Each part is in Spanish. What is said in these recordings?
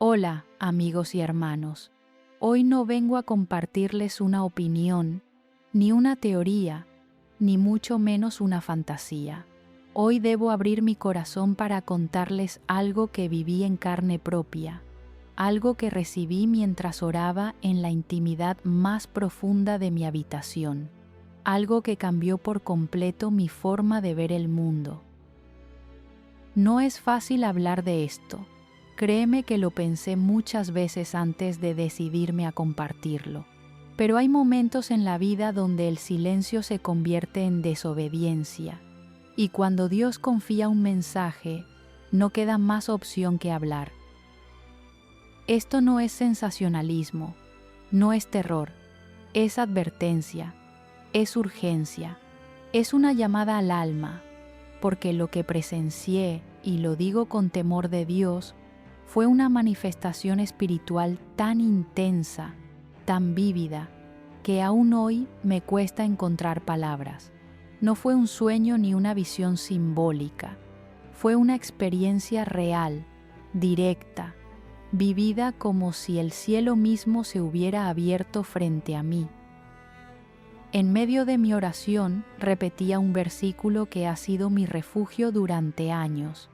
Hola, amigos y hermanos. Hoy no vengo a compartirles una opinión, ni una teoría, ni mucho menos una fantasía. Hoy debo abrir mi corazón para contarles algo que viví en carne propia, algo que recibí mientras oraba en la intimidad más profunda de mi habitación, algo que cambió por completo mi forma de ver el mundo. No es fácil hablar de esto. Créeme que lo pensé muchas veces antes de decidirme a compartirlo. Pero hay momentos en la vida donde el silencio se convierte en desobediencia. Y cuando Dios confía un mensaje, no queda más opción que hablar. Esto no es sensacionalismo, no es terror, es advertencia, es urgencia, es una llamada al alma, porque lo que presencié, y lo digo con temor de Dios, fue una manifestación espiritual tan intensa, tan vívida, que aún hoy me cuesta encontrar palabras. No fue un sueño ni una visión simbólica, fue una experiencia real, directa, vivida como si el cielo mismo se hubiera abierto frente a mí. En medio de mi oración repetía un versículo que ha sido mi refugio durante años.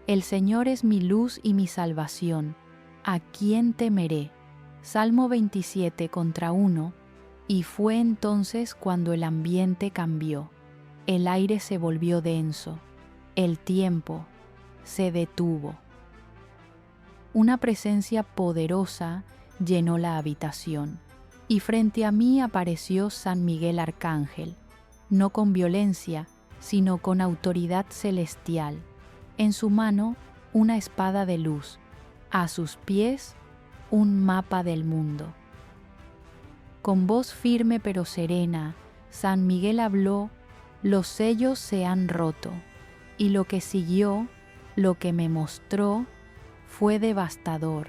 El Señor es mi luz y mi salvación. ¿A quién temeré? Salmo 27:1. Y fue entonces cuando el ambiente cambió. El aire se volvió denso. El tiempo se detuvo. Una presencia poderosa llenó la habitación. Y frente a mí apareció San Miguel Arcángel, no con violencia, sino con autoridad celestial. En su mano, una espada de luz, a sus pies, un mapa del mundo. Con voz firme pero serena, San Miguel habló: los sellos se han roto, y lo que siguió, lo que me mostró, fue devastador.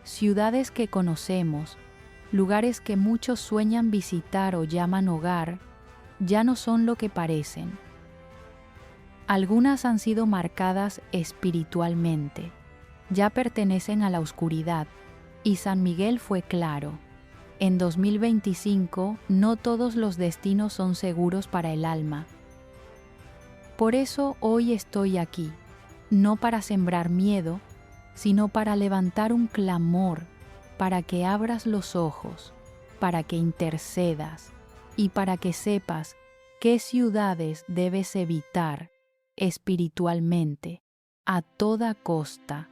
Ciudades que conocemos, lugares que muchos sueñan visitar o llaman hogar, ya no son lo que parecen. Algunas han sido marcadas espiritualmente, ya pertenecen a la oscuridad, y San Miguel fue claro. En 2025 no todos los destinos son seguros para el alma. Por eso hoy estoy aquí, no para sembrar miedo, sino para levantar un clamor, para que abras los ojos, para que intercedas y para que sepas qué ciudades debes evitar espiritualmente, a toda costa.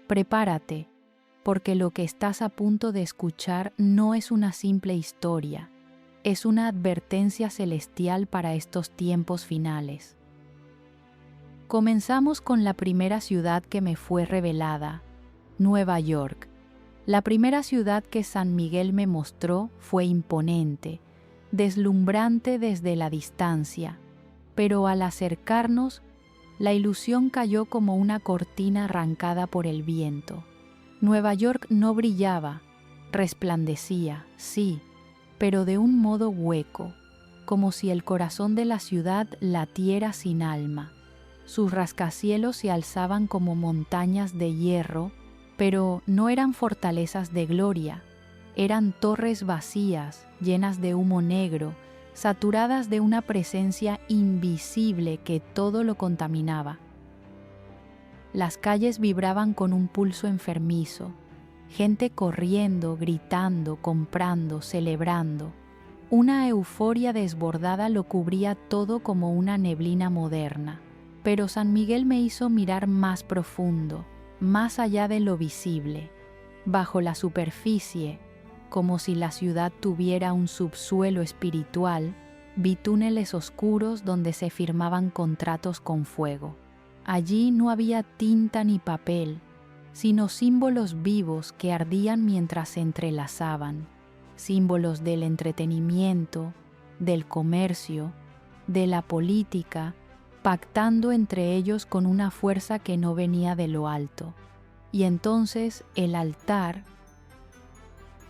Prepárate, porque lo que estás a punto de escuchar no es una simple historia, es una advertencia celestial para estos tiempos finales. Comenzamos con la primera ciudad que me fue revelada, Nueva York. La primera ciudad que San Miguel me mostró fue imponente, deslumbrante desde la distancia, pero al acercarnos, la ilusión cayó como una cortina arrancada por el viento. Nueva York no brillaba, resplandecía, sí, pero de un modo hueco, como si el corazón de la ciudad latiera sin alma. Sus rascacielos se alzaban como montañas de hierro, pero no eran fortalezas de gloria, eran torres vacías, llenas de humo negro, saturadas de una presencia invisible que todo lo contaminaba. Las calles vibraban con un pulso enfermizo, gente corriendo, gritando, comprando, celebrando. Una euforia desbordada lo cubría todo como una neblina moderna. Pero San Miguel me hizo mirar más profundo, más allá de lo visible, bajo la superficie, como si la ciudad tuviera un subsuelo espiritual. Vi túneles oscuros donde se firmaban contratos con fuego. Allí no había tinta ni papel, sino símbolos vivos que ardían mientras se entrelazaban, símbolos del entretenimiento, del comercio, de la política, pactando entre ellos con una fuerza que no venía de lo alto. Y entonces el altar.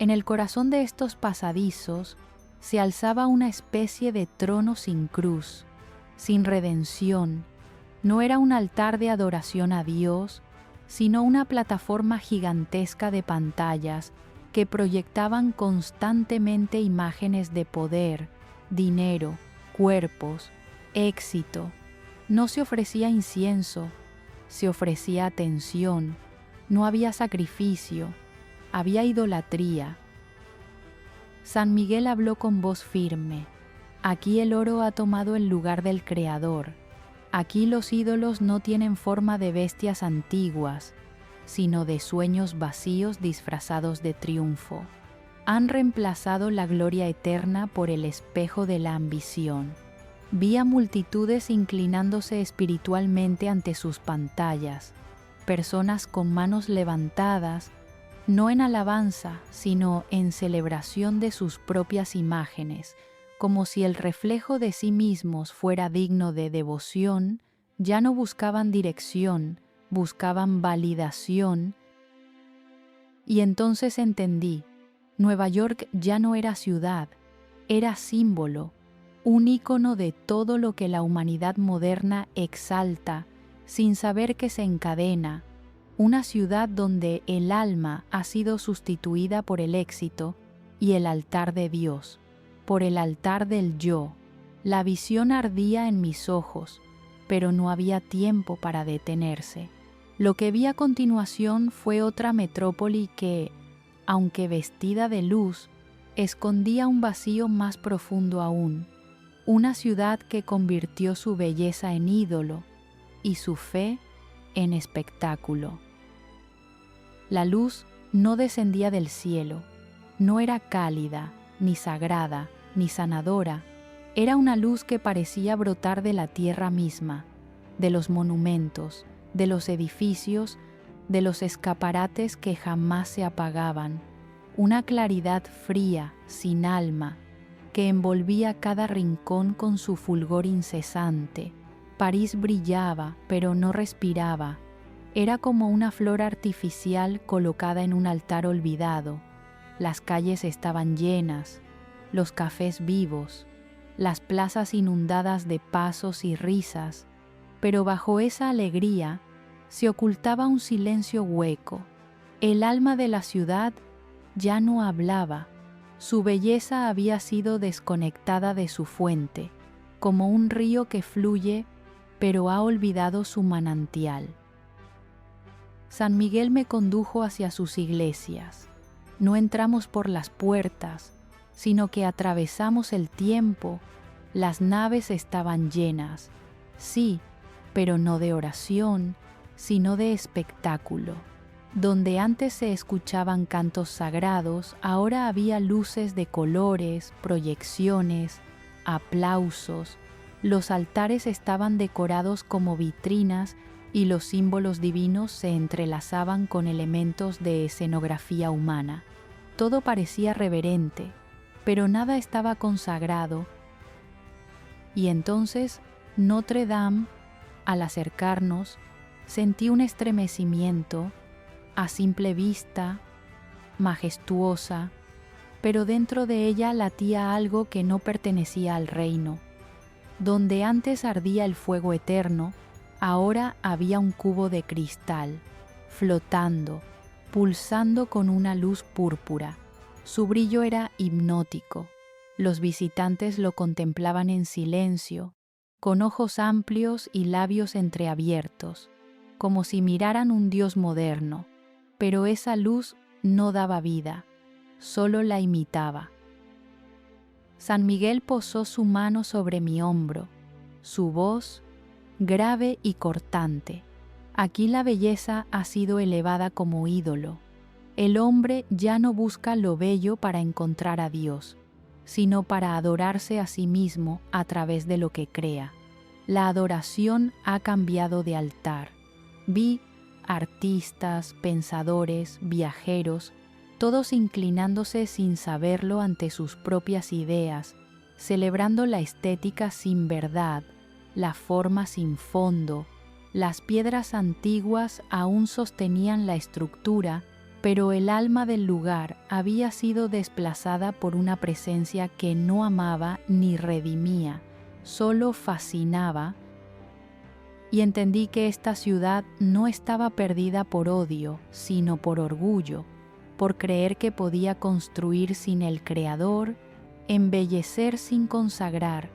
En el corazón de estos pasadizos se alzaba una especie de trono sin cruz, sin redención. No era un altar de adoración a Dios, sino una plataforma gigantesca de pantallas que proyectaban constantemente imágenes de poder, dinero, cuerpos, éxito. No se ofrecía incienso, se ofrecía atención, no había sacrificio, había idolatría. San Miguel habló con voz firme: aquí el oro ha tomado el lugar del Creador. Aquí los ídolos no tienen forma de bestias antiguas, sino de sueños vacíos disfrazados de triunfo. Han reemplazado la gloria eterna por el espejo de la ambición. Vi a multitudes inclinándose espiritualmente ante sus pantallas, personas con manos levantadas, no en alabanza, sino en celebración de sus propias imágenes, como si el reflejo de sí mismos fuera digno de devoción. Ya no buscaban dirección, buscaban validación. Y entonces entendí: Nueva York ya no era ciudad, era símbolo, un ícono de todo lo que la humanidad moderna exalta sin saber que se encadena, una ciudad donde el alma ha sido sustituida por el éxito y el altar de Dios, por el altar del yo. La visión ardía en mis ojos, pero no había tiempo para detenerse. Lo que vi a continuación fue otra metrópoli que, aunque vestida de luz, escondía un vacío más profundo aún, una ciudad que convirtió su belleza en ídolo y su fe en espectáculo. La luz no descendía del cielo, no era cálida, ni sagrada, ni sanadora. Era una luz que parecía brotar de la tierra misma, de los monumentos, de los edificios, de los escaparates que jamás se apagaban, una claridad fría, sin alma, que envolvía cada rincón con su fulgor incesante. París brillaba, pero no respiraba. Era como una flor artificial colocada en un altar olvidado. Las calles estaban llenas, los cafés vivos, las plazas inundadas de pasos y risas, pero bajo esa alegría se ocultaba un silencio hueco. El alma de la ciudad ya no hablaba. Su belleza había sido desconectada de su fuente, como un río que fluye, pero ha olvidado su manantial. San Miguel me condujo hacia sus iglesias. No entramos por las puertas, sino que atravesamos el tiempo. Las naves estaban llenas, sí, pero no de oración, sino de espectáculo. Donde antes se escuchaban cantos sagrados, ahora había luces de colores, proyecciones, aplausos. Los altares estaban decorados como vitrinas y los símbolos divinos se entrelazaban con elementos de escenografía humana. Todo parecía reverente, pero nada estaba consagrado. Y entonces Notre Dame, al acercarnos, sentí un estremecimiento, a simple vista, majestuosa, pero dentro de ella latía algo que no pertenecía al reino. Donde antes ardía el fuego eterno, ahora había un cubo de cristal, flotando, pulsando con una luz púrpura. Su brillo era hipnótico. Los visitantes lo contemplaban en silencio, con ojos amplios y labios entreabiertos, como si miraran un dios moderno. Pero esa luz no daba vida, solo la imitaba. San Miguel posó su mano sobre mi hombro, su voz grave y cortante. Aquí la belleza ha sido elevada como ídolo. El hombre ya no busca lo bello para encontrar a Dios, sino para adorarse a sí mismo a través de lo que crea. La adoración ha cambiado de altar. Vi artistas, pensadores, viajeros, todos inclinándose sin saberlo ante sus propias ideas, celebrando la estética sin verdad, la forma sin fondo. Las piedras antiguas aún sostenían la estructura, pero el alma del lugar había sido desplazada por una presencia que no amaba ni redimía, solo fascinaba. y entendí que esta ciudad no estaba perdida por odio, sino por orgullo, por creer que podía construir sin el Creador, embellecer sin consagrar,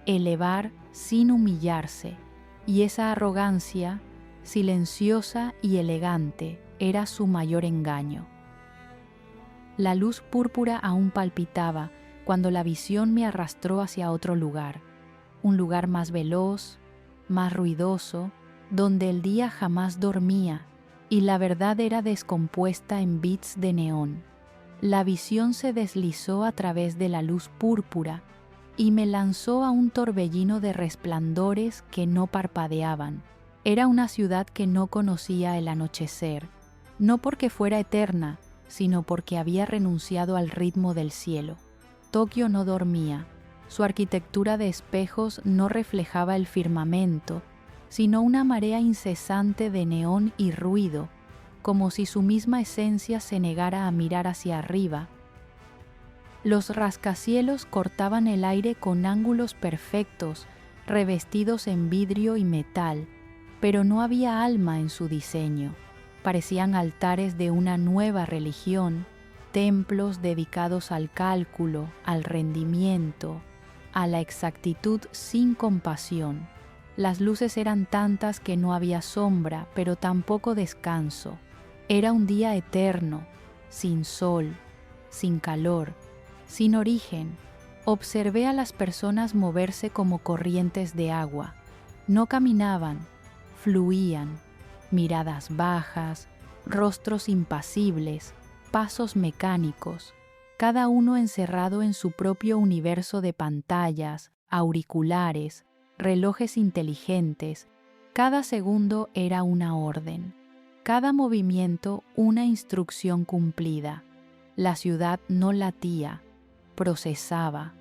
elevar sin humillarse, y esa arrogancia, silenciosa y elegante, era su mayor engaño. La luz púrpura aún palpitaba cuando la visión me arrastró hacia otro lugar, un lugar más veloz, más ruidoso, donde el día jamás dormía y la verdad era descompuesta en bits de neón. La visión se deslizó a través de la luz púrpura y me lanzó a un torbellino de resplandores que no parpadeaban. Era una ciudad que no conocía el anochecer, no porque fuera eterna, sino porque había renunciado al ritmo del cielo. Tokio no dormía. Su arquitectura de espejos no reflejaba el firmamento, sino una marea incesante de neón y ruido, como si su misma esencia se negara a mirar hacia arriba. Los rascacielos cortaban el aire con ángulos perfectos, revestidos en vidrio y metal, pero no había alma en su diseño. Parecían altares de una nueva religión, templos dedicados al cálculo, al rendimiento, a la exactitud sin compasión. Las luces eran tantas que no había sombra, pero tampoco descanso. Era un día eterno, sin sol, sin calor, sin origen. Observé a las personas moverse como corrientes de agua. No caminaban, fluían, miradas bajas, rostros impasibles, pasos mecánicos, cada uno encerrado en su propio universo de pantallas, auriculares, relojes inteligentes. Cada segundo era una orden, cada movimiento una instrucción cumplida. La ciudad no latía, procesaba.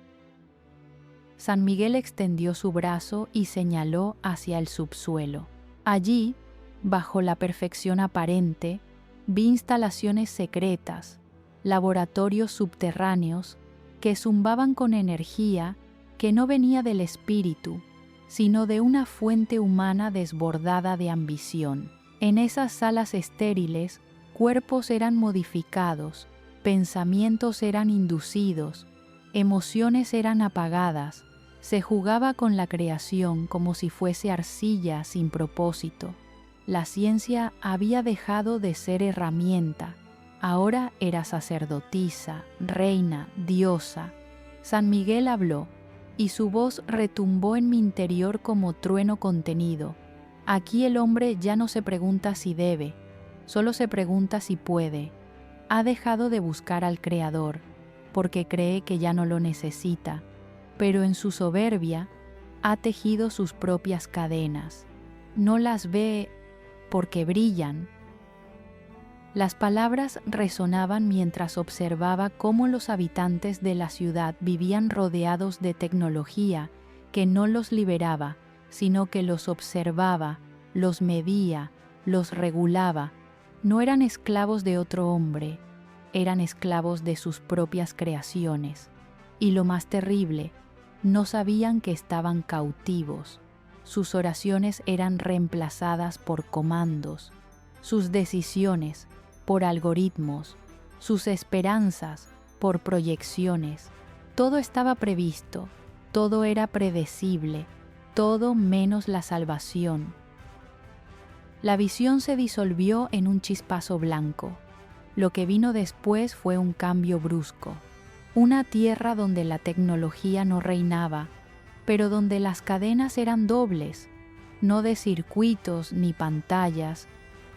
San Miguel extendió su brazo y señaló hacia el subsuelo. Allí, bajo la perfección aparente, vi instalaciones secretas, laboratorios subterráneos que zumbaban con energía que no venía del espíritu, sino de una fuente humana desbordada de ambición. En esas salas estériles, cuerpos eran modificados, pensamientos eran inducidos, emociones eran apagadas, se jugaba con la creación como si fuese arcilla sin propósito. La ciencia había dejado de ser herramienta, ahora era sacerdotisa, reina, diosa. San Miguel habló, y su voz retumbó en mi interior como trueno contenido. Aquí el hombre ya no se pregunta si debe, solo se pregunta si puede. Ha dejado de buscar al Creador, porque cree que ya no lo necesita, pero en su soberbia ha tejido sus propias cadenas. No las ve porque brillan. Las palabras resonaban mientras observaba cómo los habitantes de la ciudad vivían rodeados de tecnología que no los liberaba, sino que los observaba, los medía, los regulaba. No eran esclavos de otro hombre, eran esclavos de sus propias creaciones. Y lo más terrible, no sabían que estaban cautivos. Sus oraciones eran reemplazadas por comandos, sus decisiones por algoritmos, sus esperanzas por proyecciones. Todo estaba previsto, todo era predecible, todo menos la salvación. La visión se disolvió en un chispazo blanco. Lo que vino después fue un cambio brusco. Una tierra donde la tecnología no reinaba, pero donde las cadenas eran dobles, no de circuitos ni pantallas,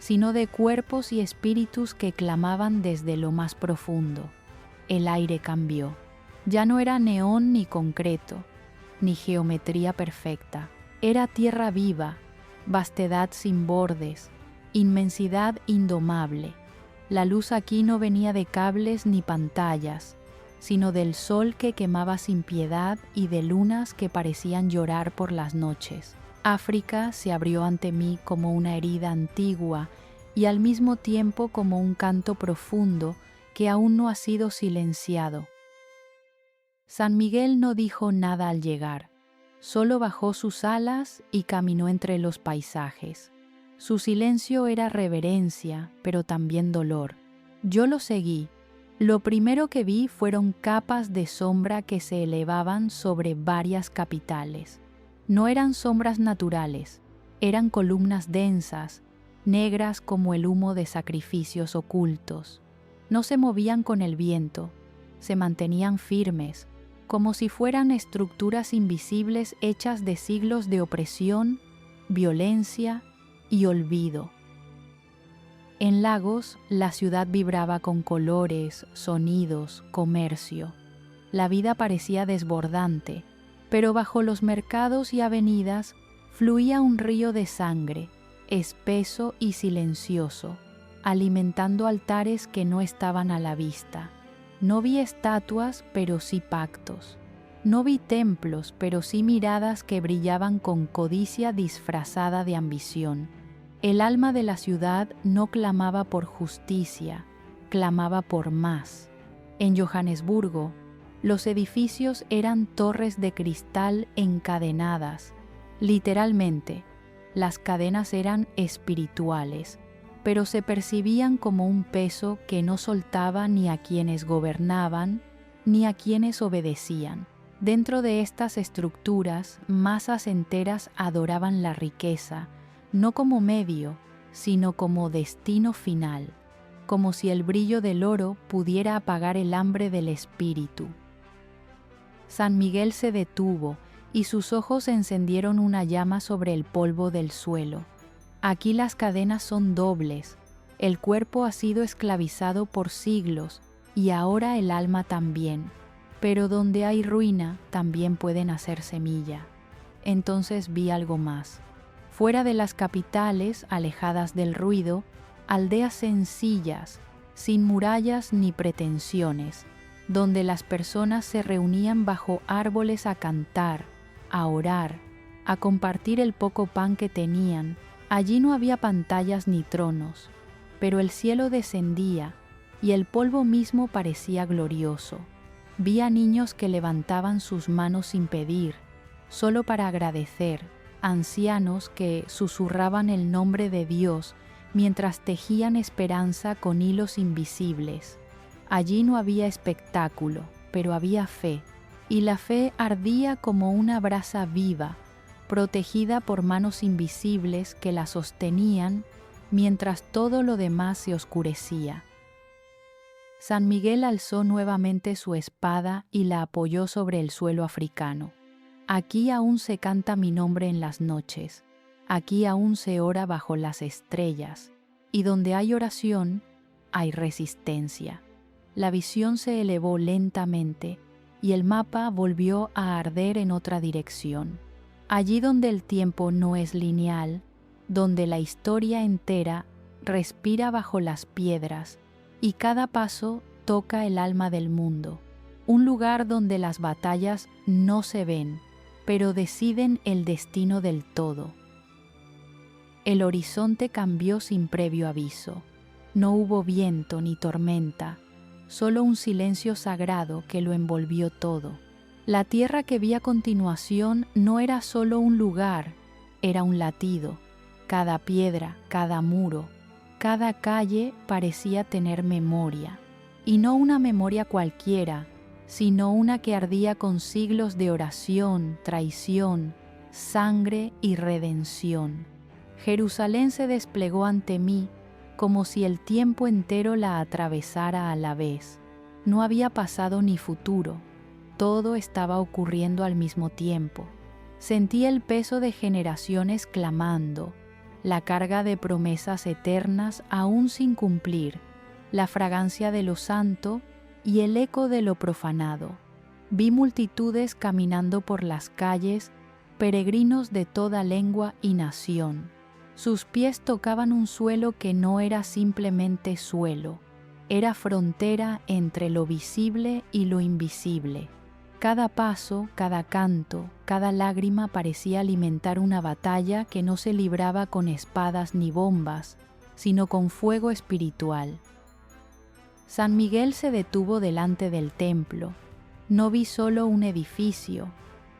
sino de cuerpos y espíritus que clamaban desde lo más profundo. El aire cambió. Ya no era neón ni concreto, ni geometría perfecta. Era tierra viva, vastedad sin bordes, inmensidad indomable. La luz aquí no venía de cables ni pantallas, sino del sol que quemaba sin piedad y de lunas que parecían llorar por las noches. África se abrió ante mí como una herida antigua y al mismo tiempo como un canto profundo que aún no ha sido silenciado. San Miguel no dijo nada al llegar, Solo bajó sus alas y caminó entre los paisajes. Su silencio era reverencia, pero también dolor. Yo lo seguí. Lo primero que vi fueron capas de sombra que se elevaban sobre varias capitales. No eran sombras naturales, eran columnas densas, negras como el humo de sacrificios ocultos. No se movían con el viento, se mantenían firmes, como si fueran estructuras invisibles hechas de siglos de opresión, violencia y olvido. En Lagos, la ciudad vibraba con colores, sonidos, comercio. La vida parecía desbordante, pero bajo los mercados y avenidas fluía un río de sangre, espeso y silencioso, alimentando altares que no estaban a la vista. No vi estatuas, pero sí pactos. No vi templos, pero sí miradas que brillaban con codicia disfrazada de ambición. El alma de la ciudad no clamaba por justicia, clamaba por más. En Johannesburgo, los edificios eran torres de cristal encadenadas. Literalmente, las cadenas eran espirituales, pero se percibían como un peso que no soltaba ni a quienes gobernaban, ni a quienes obedecían. Dentro de estas estructuras, masas enteras adoraban la riqueza, no como medio, sino como destino final, como si el brillo del oro pudiera apagar el hambre del espíritu. San Miguel se detuvo y sus ojos encendieron una llama sobre el polvo del suelo. Aquí las cadenas son dobles, el cuerpo ha sido esclavizado por siglos y ahora el alma también, pero donde hay ruina también pueden hacer semilla. Entonces vi algo más. Fuera de las capitales, alejadas del ruido, aldeas sencillas, sin murallas ni pretensiones, donde las personas se reunían bajo árboles a cantar, a orar, a compartir el poco pan que tenían. Allí no había pantallas ni tronos, pero el cielo descendía y el polvo mismo parecía glorioso. Vi a niños que levantaban sus manos sin pedir, solo para agradecer, ancianos que susurraban el nombre de Dios mientras tejían esperanza con hilos invisibles. Allí no había espectáculo, pero había fe, y la fe ardía como una brasa viva, protegida por manos invisibles que la sostenían mientras todo lo demás se oscurecía. San Miguel alzó nuevamente su espada y la apoyó sobre el suelo africano. Aquí aún se canta mi nombre en las noches, aquí aún se ora bajo las estrellas, y donde hay oración, hay resistencia. La visión se elevó lentamente y el mapa volvió a arder en otra dirección. Allí donde el tiempo no es lineal, donde la historia entera respira bajo las piedras y cada paso toca el alma del mundo. Un lugar donde las batallas no se ven, pero deciden el destino del todo. El horizonte cambió sin previo aviso. No hubo viento ni tormenta, solo un silencio sagrado que lo envolvió todo. La tierra que vi a continuación no era solo un lugar, era un latido. Cada piedra, cada muro, cada calle parecía tener memoria, y no una memoria cualquiera, sino una que ardía con siglos de oración, traición, sangre y redención. Jerusalén se desplegó ante mí como si el tiempo entero la atravesara a la vez. No había pasado ni futuro, todo estaba ocurriendo al mismo tiempo. Sentí el peso de generaciones clamando, la carga de promesas eternas aún sin cumplir, la fragancia de lo santo y el eco de lo profanado. Vi multitudes caminando por las calles, peregrinos de toda lengua y nación. Sus pies tocaban un suelo que no era simplemente suelo, era frontera entre lo visible y lo invisible. Cada paso, cada canto, cada lágrima parecía alimentar una batalla que no se libraba con espadas ni bombas, sino con fuego espiritual. San Miguel se detuvo delante del templo. No vi solo un edificio,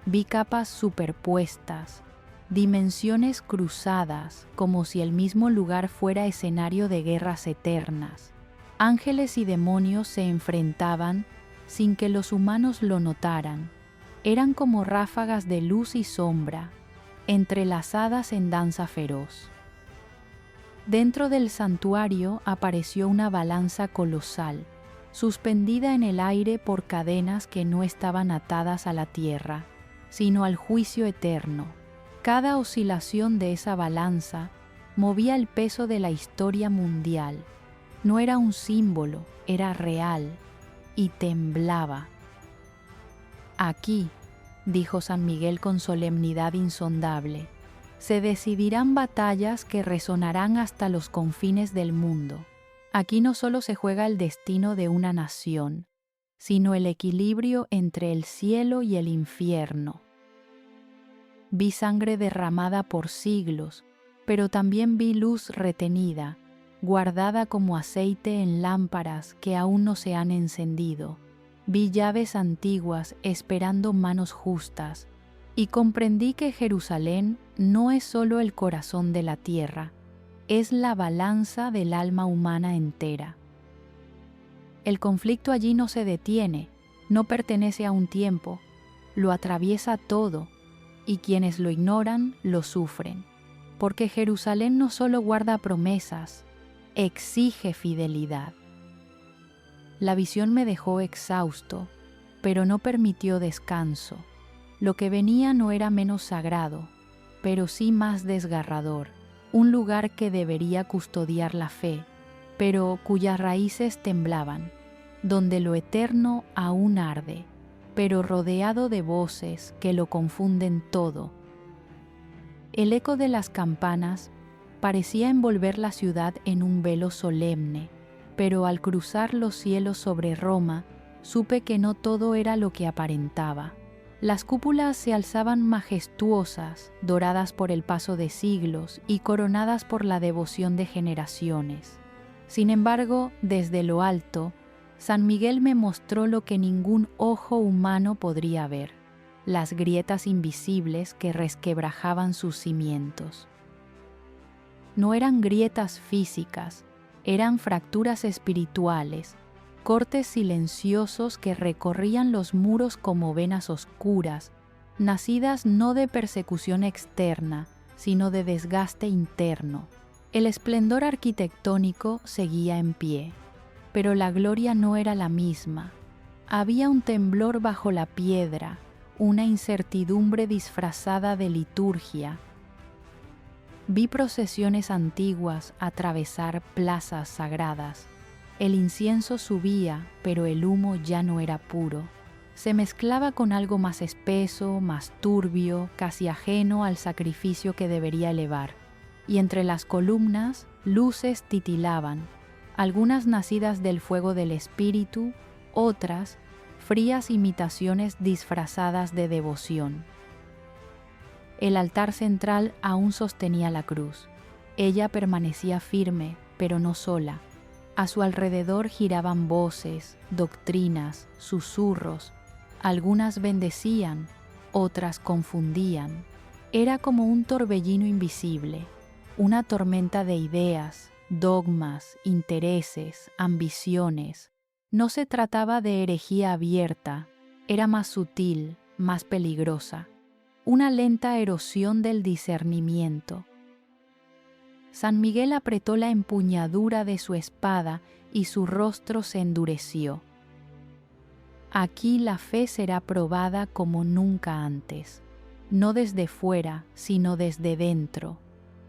Vi capas superpuestas, dimensiones cruzadas, como si el mismo lugar fuera escenario de guerras eternas. Ángeles y demonios se enfrentaban sin que los humanos lo notaran. Eran como ráfagas de luz y sombra, entrelazadas en danza feroz. Dentro del santuario apareció una balanza colosal, suspendida en el aire por cadenas que no estaban atadas a la tierra, sino al juicio eterno. Cada oscilación de esa balanza movía el peso de la historia mundial. No era un símbolo, era real, y temblaba. Aquí, dijo San Miguel con solemnidad insondable, se decidirán batallas que resonarán hasta los confines del mundo. Aquí no solo se juega el destino de una nación, sino el equilibrio entre el cielo y el infierno. Vi sangre derramada por siglos, pero también vi luz retenida, guardada como aceite en lámparas que aún no se han encendido. Vi llaves antiguas esperando manos justas, y comprendí que Jerusalén no es solo el corazón de la tierra, es la balanza del alma humana entera. El conflicto allí no se detiene, no pertenece a un tiempo, lo atraviesa todo, y quienes lo ignoran lo sufren, porque Jerusalén no solo guarda promesas, exige fidelidad. La visión me dejó exhausto, pero no permitió descanso. Lo que venía no era menos sagrado, pero sí más desgarrador, un lugar que debería custodiar la fe, pero cuyas raíces temblaban, donde lo eterno aún arde, pero rodeado de voces que lo confunden todo. El eco de las campanas parecía envolver la ciudad en un velo solemne, pero al cruzar los cielos sobre Roma, supe que no todo era lo que aparentaba. Las cúpulas se alzaban majestuosas, doradas por el paso de siglos y coronadas por la devoción de generaciones. Sin embargo, desde lo alto, San Miguel me mostró lo que ningún ojo humano podría ver, las grietas invisibles que resquebrajaban sus cimientos. No eran grietas físicas, eran fracturas espirituales, cortes silenciosos que recorrían los muros como venas oscuras, nacidas no de persecución externa, sino de desgaste interno. El esplendor arquitectónico seguía en pie, pero la gloria no era la misma. Había un temblor bajo la piedra, una incertidumbre disfrazada de liturgia. Vi procesiones antiguas atravesar plazas sagradas. El incienso subía, pero el humo ya no era puro. Se mezclaba con algo más espeso, más turbio, casi ajeno al sacrificio que debería elevar. Y entre las columnas, luces titilaban, algunas nacidas del fuego del espíritu, otras, frías imitaciones disfrazadas de devoción. El altar central aún sostenía la cruz. Ella permanecía firme, pero no sola. A su alrededor giraban voces, doctrinas, susurros. Algunas bendecían, otras confundían. Era como un torbellino invisible, una tormenta de ideas, dogmas, intereses, ambiciones. No se trataba de herejía abierta, era más sutil, más peligrosa. Una lenta erosión del discernimiento. San Miguel apretó la empuñadura de su espada y su rostro se endureció. Aquí la fe será probada como nunca antes, no desde fuera, sino desde dentro.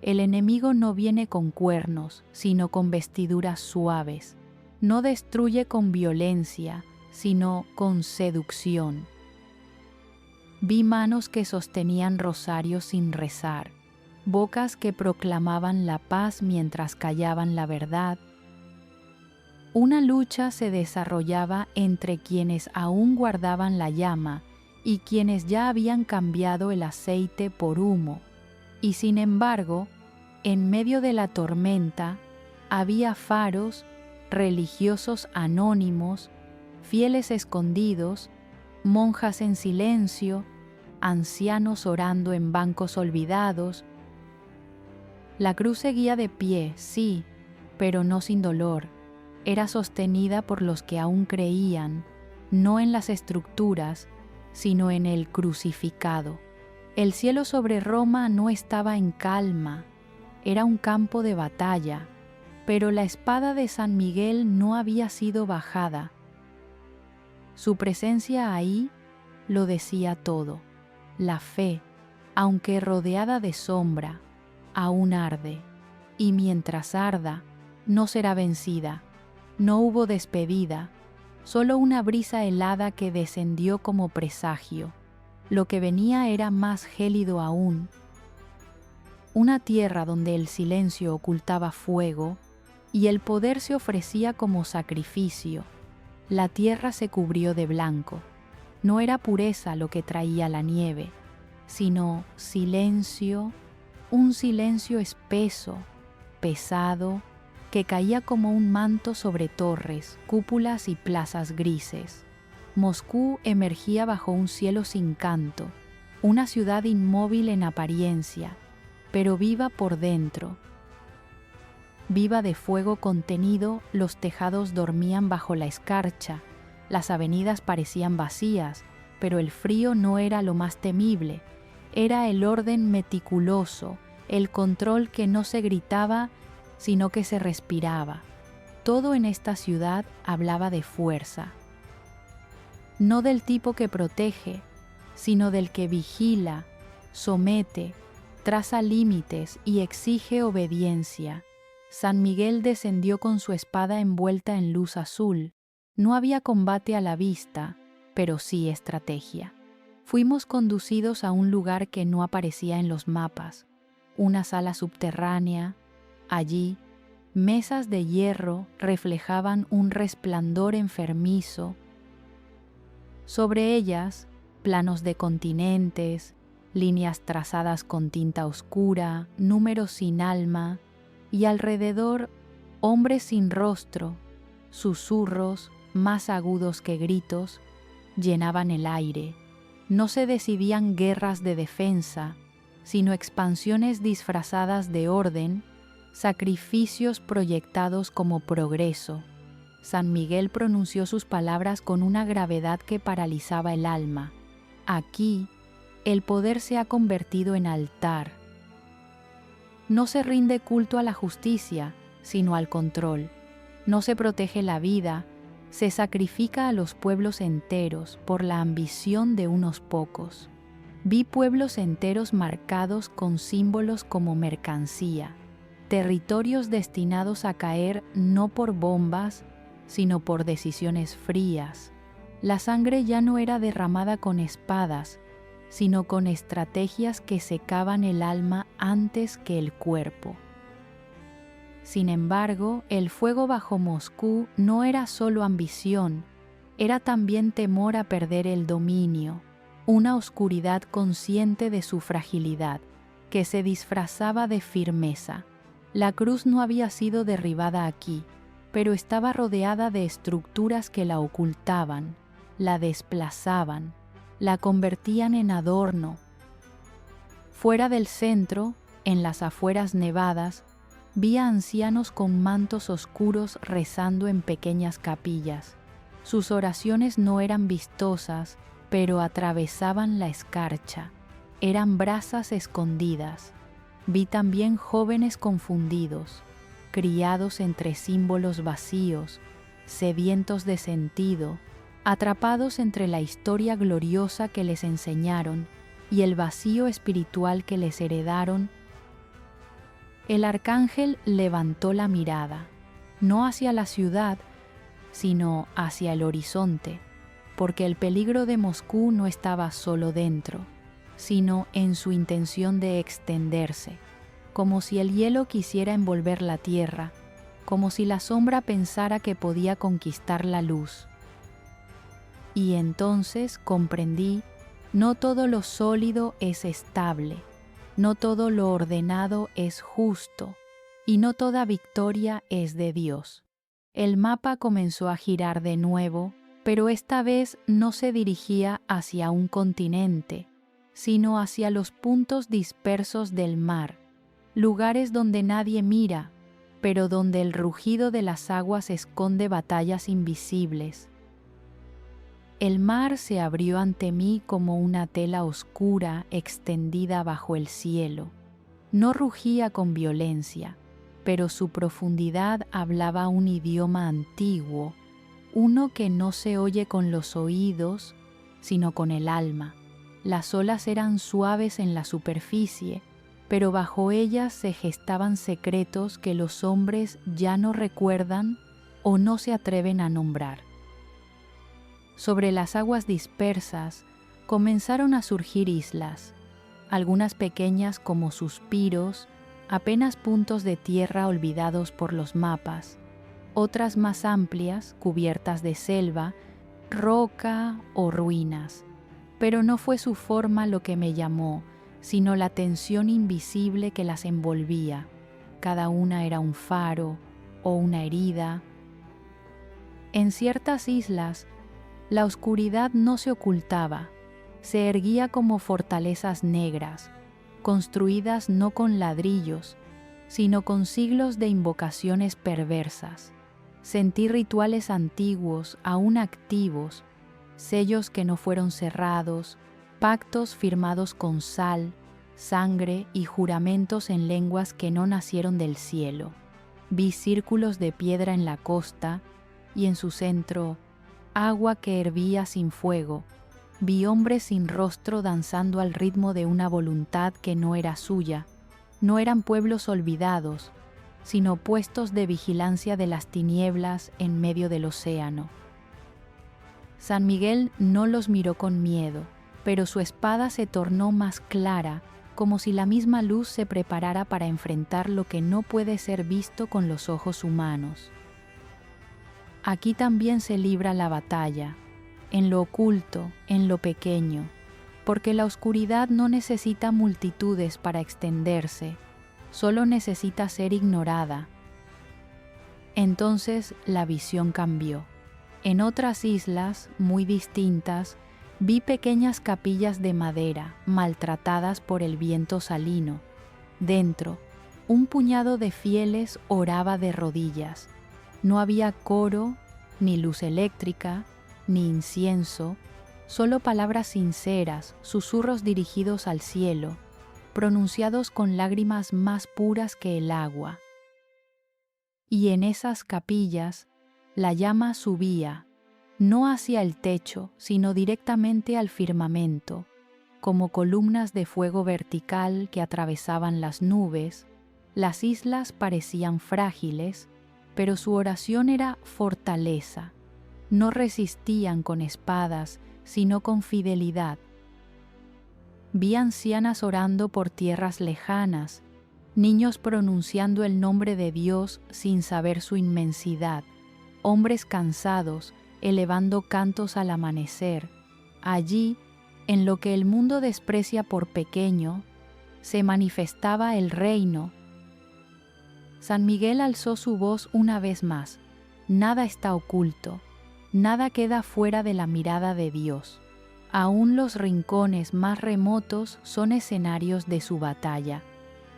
El enemigo no viene con cuernos, sino con vestiduras suaves. No destruye con violencia, sino con seducción. Vi manos que sostenían rosarios sin rezar, bocas que proclamaban la paz mientras callaban la verdad. Una lucha se desarrollaba entre quienes aún guardaban la llama y quienes ya habían cambiado el aceite por humo. Y sin embargo, en medio de la tormenta, había faros, religiosos anónimos, fieles escondidos, monjas en silencio, ancianos orando en bancos olvidados. La cruz seguía de pie, sí, pero no sin dolor. Era sostenida por los que aún creían, no en las estructuras, sino en el crucificado. El cielo sobre Roma no estaba en calma, era un campo de batalla, pero la espada de San Miguel no había sido bajada. Su presencia ahí lo decía todo. La fe, aunque rodeada de sombra, aún arde, y mientras arda, no será vencida. No hubo despedida, solo una brisa helada que descendió como presagio. Lo que venía era más gélido aún. Una tierra donde el silencio ocultaba fuego y el poder se ofrecía como sacrificio. La tierra se cubrió de blanco. No era pureza lo que traía la nieve, sino silencio, un silencio espeso, pesado, que caía como un manto sobre torres, cúpulas y plazas grises. Moscú emergía bajo un cielo sin canto, una ciudad inmóvil en apariencia, pero viva por dentro. Viva de fuego contenido, los tejados dormían bajo la escarcha, las avenidas parecían vacías, pero el frío no era lo más temible, era el orden meticuloso, el control que no se gritaba, sino que se respiraba. Todo en esta ciudad hablaba de fuerza. No del tipo que protege, sino del que vigila, somete, traza límites y exige obediencia. San Miguel descendió con su espada envuelta en luz azul. No había combate a la vista, pero sí estrategia. Fuimos conducidos a un lugar que no aparecía en los mapas, una sala subterránea. Allí, mesas de hierro reflejaban un resplandor enfermizo. Sobre ellas, planos de continentes, líneas trazadas con tinta oscura, números sin alma, y alrededor, hombres sin rostro, susurros, más agudos que gritos, llenaban el aire. No se decidían guerras de defensa, sino expansiones disfrazadas de orden, sacrificios proyectados como progreso. San Miguel pronunció sus palabras con una gravedad que paralizaba el alma. Aquí, el poder se ha convertido en altar. No se rinde culto a la justicia, sino al control. No se protege la vida, se sacrifica a los pueblos enteros por la ambición de unos pocos. Vi pueblos enteros marcados con símbolos como mercancía, territorios destinados a caer no por bombas, sino por decisiones frías. La sangre ya no era derramada con espadas, sino con estrategias que secaban el alma antes que el cuerpo. Sin embargo, el fuego bajo Moscú no era solo ambición, era también temor a perder el dominio, una oscuridad consciente de su fragilidad, que se disfrazaba de firmeza. La cruz no había sido derribada aquí, pero estaba rodeada de estructuras que la ocultaban, la desplazaban, la convertían en adorno. Fuera del centro, en las afueras nevadas, vi a ancianos con mantos oscuros rezando en pequeñas capillas. Sus oraciones no eran vistosas, pero atravesaban la escarcha. Eran brasas escondidas. Vi también jóvenes confundidos, criados entre símbolos vacíos, sedientos de sentido, atrapados entre la historia gloriosa que les enseñaron y el vacío espiritual que les heredaron. El arcángel levantó la mirada, no hacia la ciudad, sino hacia el horizonte, porque el peligro de Moscú no estaba solo dentro, sino en su intención de extenderse, como si el hielo quisiera envolver la tierra, como si la sombra pensara que podía conquistar la luz. Y entonces comprendí, no todo lo sólido es estable, no todo lo ordenado es justo, y no toda victoria es de Dios. El mapa comenzó a girar de nuevo, pero esta vez no se dirigía hacia un continente, sino hacia los puntos dispersos del mar, lugares donde nadie mira, pero donde el rugido de las aguas esconde batallas invisibles. El mar se abrió ante mí como una tela oscura extendida bajo el cielo. No rugía con violencia, pero su profundidad hablaba un idioma antiguo, uno que no se oye con los oídos, sino con el alma. Las olas eran suaves en la superficie, pero bajo ellas se gestaban secretos que los hombres ya no recuerdan o no se atreven a nombrar. Sobre las aguas dispersas comenzaron a surgir islas, algunas pequeñas como suspiros, apenas puntos de tierra olvidados por los mapas, otras más amplias, cubiertas de selva, roca o ruinas. Pero no fue su forma lo que me llamó, sino la tensión invisible que las envolvía. Cada una era un faro o una herida. En ciertas islas, la oscuridad no se ocultaba, se erguía como fortalezas negras, construidas no con ladrillos, sino con siglos de invocaciones perversas. Sentí rituales antiguos, aún activos, sellos que no fueron cerrados, pactos firmados con sal, sangre y juramentos en lenguas que no nacieron del cielo. Vi círculos de piedra en la costa y en su centro agua que hervía sin fuego. Vi hombres sin rostro danzando al ritmo de una voluntad que no era suya. No eran pueblos olvidados, sino puestos de vigilancia de las tinieblas en medio del océano. San Miguel no los miró con miedo, pero su espada se tornó más clara, como si la misma luz se preparara para enfrentar lo que no puede ser visto con los ojos humanos. Aquí también se libra la batalla, en lo oculto, en lo pequeño, porque la oscuridad no necesita multitudes para extenderse, solo necesita ser ignorada. Entonces la visión cambió. En otras islas, muy distintas, vi pequeñas capillas de madera, maltratadas por el viento salino. Dentro, un puñado de fieles oraba de rodillas. No había coro, ni luz eléctrica, ni incienso, solo palabras sinceras, susurros dirigidos al cielo, pronunciados con lágrimas más puras que el agua. Y en esas capillas, la llama subía, no hacia el techo, sino directamente al firmamento, como columnas de fuego vertical que atravesaban las nubes. Las islas parecían frágiles, pero su oración era fortaleza. No resistían con espadas, sino con fidelidad. Vi ancianas orando por tierras lejanas, niños pronunciando el nombre de Dios sin saber su inmensidad, hombres cansados elevando cantos al amanecer. Allí, en lo que el mundo desprecia por pequeño, se manifestaba el reino. San Miguel alzó su voz una vez más. Nada está oculto, nada queda fuera de la mirada de Dios. Aún los rincones más remotos son escenarios de su batalla.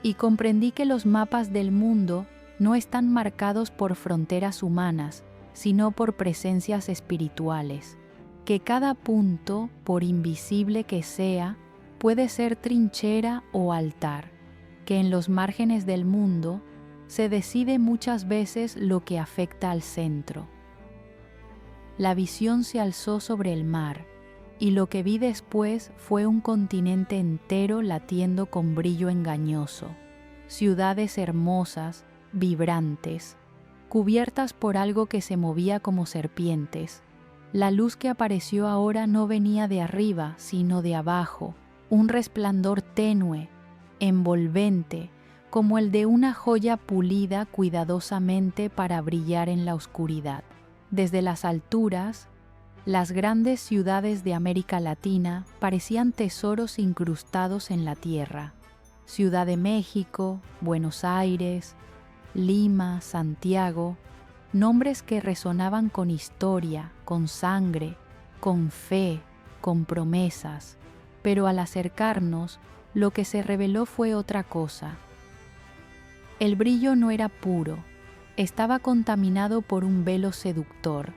Y comprendí que los mapas del mundo no están marcados por fronteras humanas, sino por presencias espirituales. Que cada punto, por invisible que sea, puede ser trinchera o altar. Que en los márgenes del mundo se decide muchas veces lo que afecta al centro. La visión se alzó sobre el mar, y lo que vi después fue un continente entero latiendo con brillo engañoso, ciudades hermosas, vibrantes, cubiertas por algo que se movía como serpientes. La luz que apareció ahora no venía de arriba, sino de abajo, un resplandor tenue, envolvente, como el de una joya pulida cuidadosamente para brillar en la oscuridad. Desde las alturas, las grandes ciudades de América Latina parecían tesoros incrustados en la tierra. Ciudad de México, Buenos Aires, Lima, Santiago, nombres que resonaban con historia, con sangre, con fe, con promesas. pero al acercarnos, lo que se reveló fue otra cosa. El brillo no era puro, estaba contaminado por un velo seductor,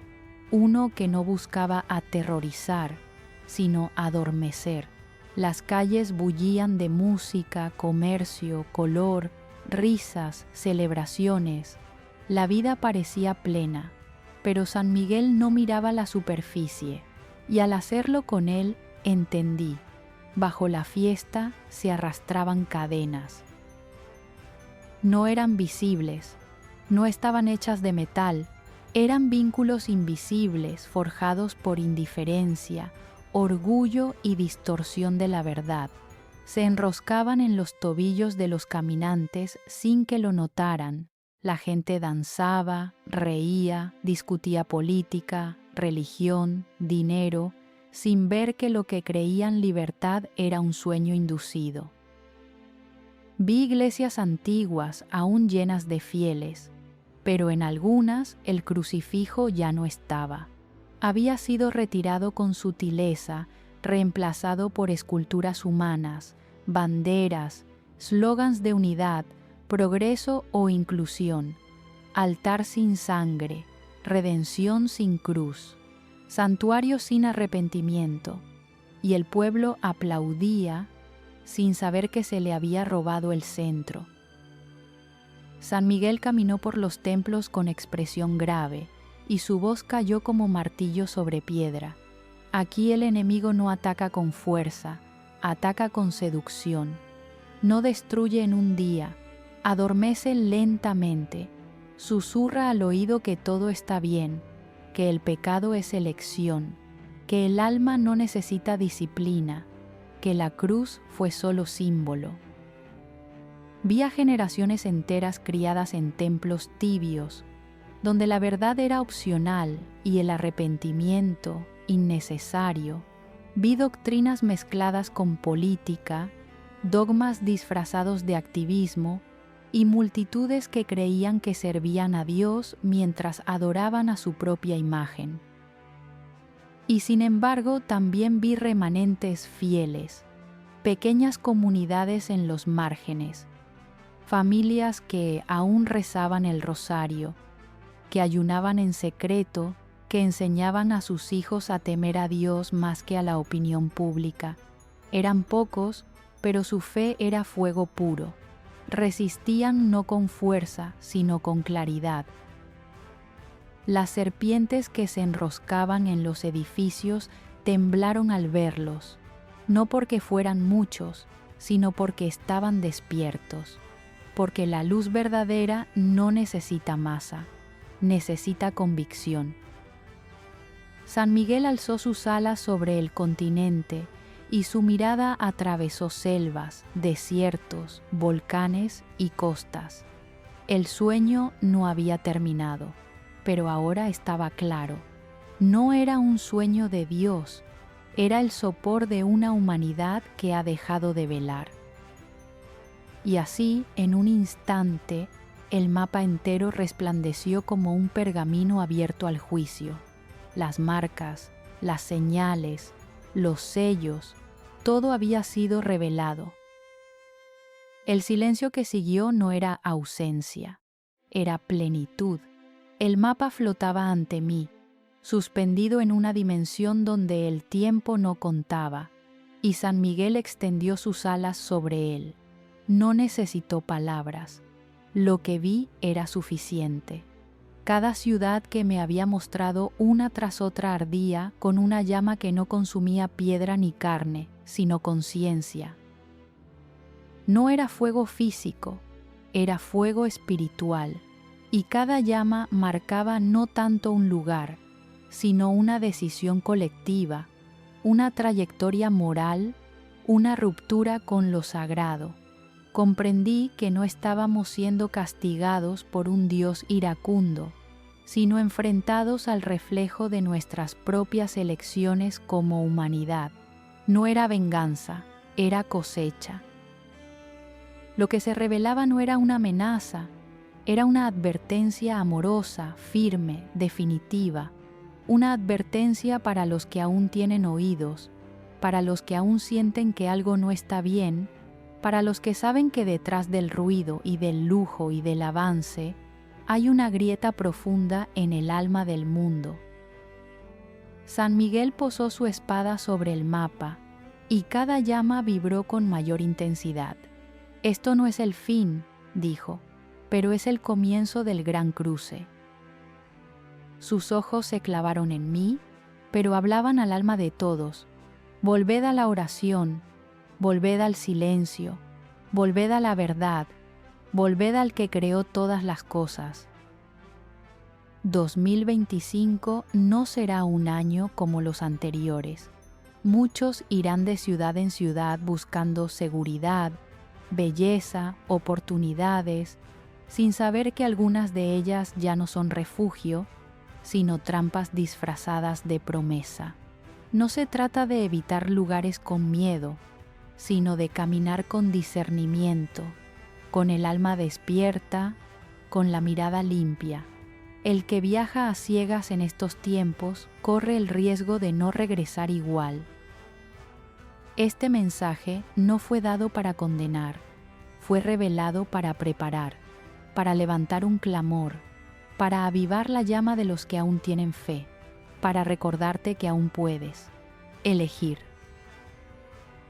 uno que no buscaba aterrorizar, sino adormecer. Las calles bullían de música, comercio, color, risas, celebraciones. La vida parecía plena, pero San Miguel no miraba la superficie, y al hacerlo con él entendí. Bajo la fiesta se arrastraban cadenas. No eran visibles, no estaban hechas de metal, eran vínculos invisibles forjados por indiferencia, orgullo y distorsión de la verdad. Se enroscaban en los tobillos de los caminantes sin que lo notaran. La gente danzaba, reía, discutía política, religión, dinero, sin ver que lo que creían libertad era un sueño inducido. Vi iglesias antiguas aún llenas de fieles, pero en algunas el crucifijo ya no estaba. Había sido retirado con sutileza, reemplazado por esculturas humanas, banderas, slogans de unidad, progreso o inclusión, altar sin sangre, redención sin cruz, santuario sin arrepentimiento, y el pueblo aplaudía sin saber que se le había robado el centro. San Miguel caminó por los templos con expresión grave, y su voz cayó como martillo sobre piedra. Aquí el enemigo no ataca con fuerza, ataca con seducción. No destruye en un día, adormece lentamente, susurra al oído que todo está bien, que el pecado es elección, que el alma no necesita disciplina, que la cruz fue solo símbolo. Vi a generaciones enteras criadas en templos tibios, donde la verdad era opcional y el arrepentimiento innecesario. Vi doctrinas mezcladas con política, dogmas disfrazados de activismo y multitudes que creían que servían a Dios mientras adoraban a su propia imagen. Y sin embargo también vi remanentes fieles, pequeñas comunidades en los márgenes, familias que aún rezaban el rosario, que ayunaban en secreto, que enseñaban a sus hijos a temer a Dios más que a la opinión pública. Eran pocos, pero su fe era fuego puro. Resistían no con fuerza, sino con claridad. Las serpientes que se enroscaban en los edificios temblaron al verlos, no porque fueran muchos, sino porque estaban despiertos, porque la luz verdadera no necesita masa, necesita convicción. San Miguel alzó sus alas sobre el continente y su mirada atravesó selvas, desiertos, volcanes y costas. El sueño no había terminado, pero ahora estaba claro. No era un sueño de Dios, era el sopor de una humanidad que ha dejado de velar. Y así, en un instante, el mapa entero resplandeció como un pergamino abierto al juicio. Las marcas, las señales, los sellos, todo había sido revelado. El silencio que siguió no era ausencia, era plenitud. El mapa flotaba ante mí, suspendido en una dimensión donde el tiempo no contaba, y San Miguel extendió sus alas sobre él. No necesitó palabras. Lo que vi era suficiente. Cada ciudad que me había mostrado una tras otra ardía con una llama que no consumía piedra ni carne, sino conciencia. No era fuego físico, era fuego espiritual, y cada llama marcaba no tanto un lugar, sino una decisión colectiva, una trayectoria moral, una ruptura con lo sagrado. Comprendí que no estábamos siendo castigados por un Dios iracundo, sino enfrentados al reflejo de nuestras propias elecciones como humanidad. No era venganza, era cosecha. Lo que se revelaba no era una amenaza, era una advertencia amorosa, firme, definitiva, una advertencia para los que aún tienen oídos, para los que aún sienten que algo no está bien, para los que saben que detrás del ruido y del lujo y del avance hay una grieta profunda en el alma del mundo. San Miguel posó su espada sobre el mapa y cada llama vibró con mayor intensidad. Esto no es el fin, dijo, pero es el comienzo del gran cruce. Sus ojos se clavaron en mí, pero hablaban al alma de todos. Volved a la oración, volved al silencio, volved a la verdad, volved al que creó todas las cosas. 2025 no será un año como los anteriores. Muchos irán de ciudad en ciudad buscando seguridad, belleza, oportunidades, sin saber que algunas de ellas ya no son refugio, sino trampas disfrazadas de promesa. No se trata de evitar lugares con miedo, sino de caminar con discernimiento, con el alma despierta, con la mirada limpia. El que viaja a ciegas en estos tiempos corre el riesgo de no regresar igual. Este mensaje no fue dado para condenar, fue revelado para preparar, para levantar un clamor, para avivar la llama de los que aún tienen fe, para recordarte que aún puedes elegir.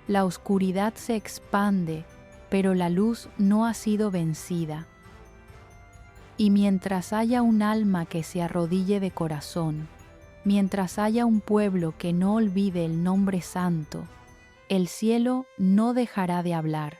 La oscuridad se expande, pero la luz no ha sido vencida. Y mientras haya un alma que se arrodille de corazón, mientras haya un pueblo que no olvide el nombre santo, el cielo no dejará de hablar.